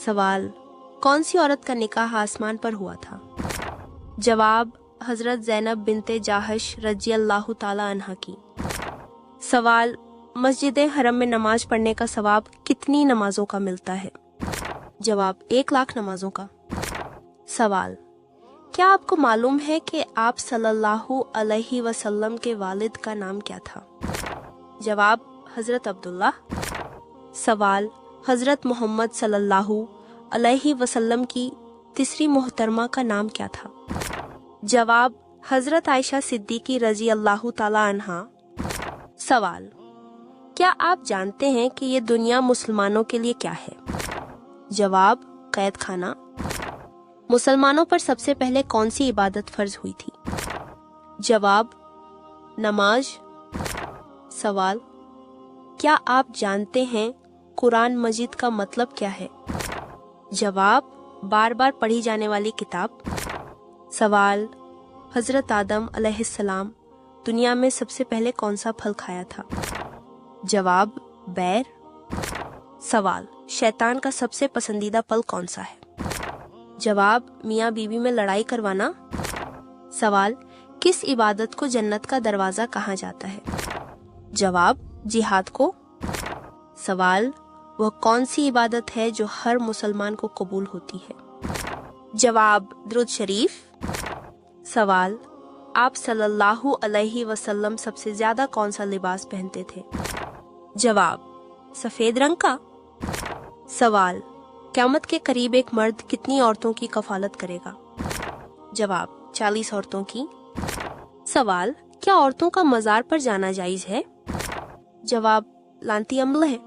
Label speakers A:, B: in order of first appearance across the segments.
A: सवाल, कौन सी औरत का निकाह आसमान पर हुआ था? जवाब, हजरत ज़ैनब बिनते जाहश रजी अल्लाह ताला अन्हा की। सवाल, मस्जिद हरम में नमाज पढ़ने का सवाब कितनी नमाजों का मिलता है? जवाब, 1,00,000 नमाजों का। सवाल, क्या आपको मालूम है कि आप सल्लल्लाहु अलैहि वसल्लम के वालिद का नाम क्या था? जवाब, हजरत अब्दुल्ला। सवाल, हजरत मोहम्मद सल्लल्लाहु अलैहि वसल्लम की तीसरी मोहतरमा का नाम क्या था? जवाब, हजरत आयशा सिद्दीकी रजी अल्लाह ताला अन्हा। सवाल, क्या आप जानते हैं कि ये दुनिया मुसलमानों के लिए क्या है? जवाब, कैद खाना। मुसलमानों पर सबसे पहले कौन सी इबादत फर्ज हुई थी? जवाब, नमाज। सवाल, क्या आप जानते हैं कुरान मजीद का मतलब क्या है? जवाब, बार बार पढ़ी जाने वाली किताब। सवाल, हजरत आदम अलैहिस्सलाम दुनिया में सबसे पहले कौन सा फल खाया था? जवाब, बैर। सवाल, शैतान का सबसे पसंदीदा फल कौन सा है? जवाब, मियाँ बीवी में लड़ाई करवाना। सवाल, किस इबादत को जन्नत का दरवाजा कहा जाता है? जवाब, जिहाद को। सवाल, वह कौन सी इबादत है जो हर मुसलमान को कबूल होती है? जवाब, दुरूद शरीफ। सवाल, आप सल्लल्लाहु अलैहि वसल्लम सबसे ज्यादा कौन सा लिबास पहनते थे? जवाब, सफेद रंग का। सवाल, क़यामत के करीब एक मर्द कितनी औरतों की कफालत करेगा? जवाब, 40 औरतों की। सवाल, क्या औरतों का मजार पर जाना जायज है? जवाब, लानती अमल है।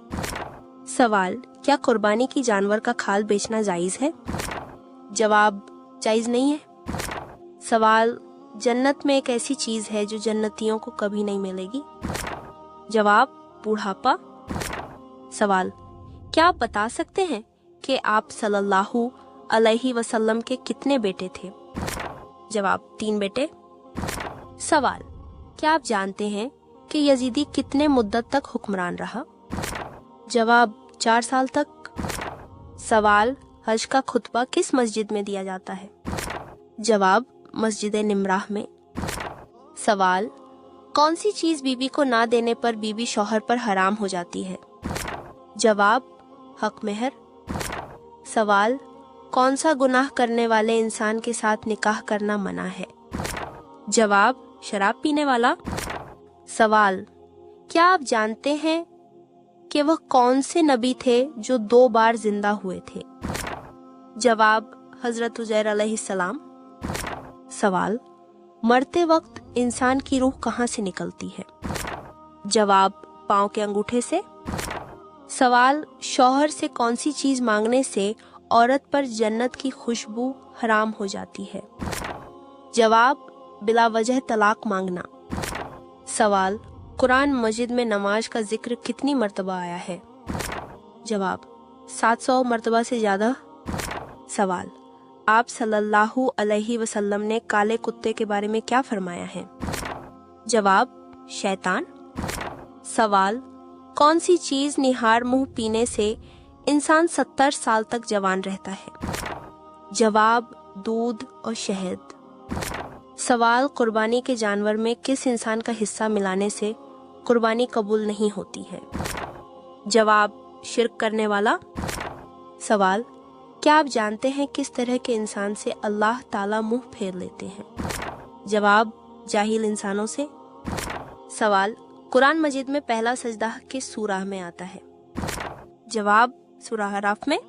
A: सवाल, क्या कुर्बानी की जानवर का खाल बेचना जायज है? जवाब, जायज नहीं है। सवाल, जन्नत में एक ऐसी चीज है जो जन्नतियों को कभी नहीं मिलेगी? जवाब, बुढ़ापा। सवाल, क्या आप बता सकते हैं कि आप सल्लल्लाहु अलैहि वसल्लम के कितने बेटे थे? जवाब, 3 बेटे। सवाल, क्या आप जानते हैं कि यजीदी कितने मुद्दत तक हुक्मरान रहा? जवाब, 4 साल तक। सवाल, हज का खुतबा किस मस्जिद में दिया जाता है? जवाब, मस्जिद निमराह में। सवाल, कौन सी चीज बीवी को ना देने पर बीवी शौहर पर हराम हो जाती है? जवाब, हक मेहर। सवाल, कौन सा गुनाह करने वाले इंसान के साथ निकाह करना मना है? जवाब, शराब पीने वाला। सवाल, क्या आप जानते हैं कि वह कौन से नबी थे जो 2 बार जिंदा हुए थे? जवाब, हजरत उजैर अलैहिस्सलाम। सवाल, मरते वक्त इंसान की रूह कहाँ से निकलती है? जवाब, पाँव के अंगूठे से। सवाल, शौहर से कौन सी चीज मांगने से औरत पर जन्नत की खुशबू हराम हो जाती है? जवाब, बिला वजह तलाक मांगना। सवाल, कुरान मजिद में नमाज का जिक्र कितनी मर्तबा आया है? जवाब, 700 मर्तबा से ज्यादा। सवाल, आप सल्लल्लाहु अलैहि वसल्लम ने काले कुत्ते के बारे में क्या फरमाया है? जवाब, शैतान। सवाल, कौन सी चीज निहार मुंह पीने से इंसान 70 साल तक जवान रहता है? जवाब, दूध और शहद। सवाल, कुर्बानी के जानवर में किस इंसान का हिस्सा मिलाने से कुर्बानी कबूल नहीं होती है? जवाब, शिर्क करने वाला। सवाल, क्या आप जानते हैं किस तरह के इंसान से अल्लाह ताला मुंह फेर लेते हैं? जवाब, जाहिल इंसानों से। सवाल, कुरान मजीद में पहला सजदा किस सूरह में आता है? जवाब, सूरह अराफ में।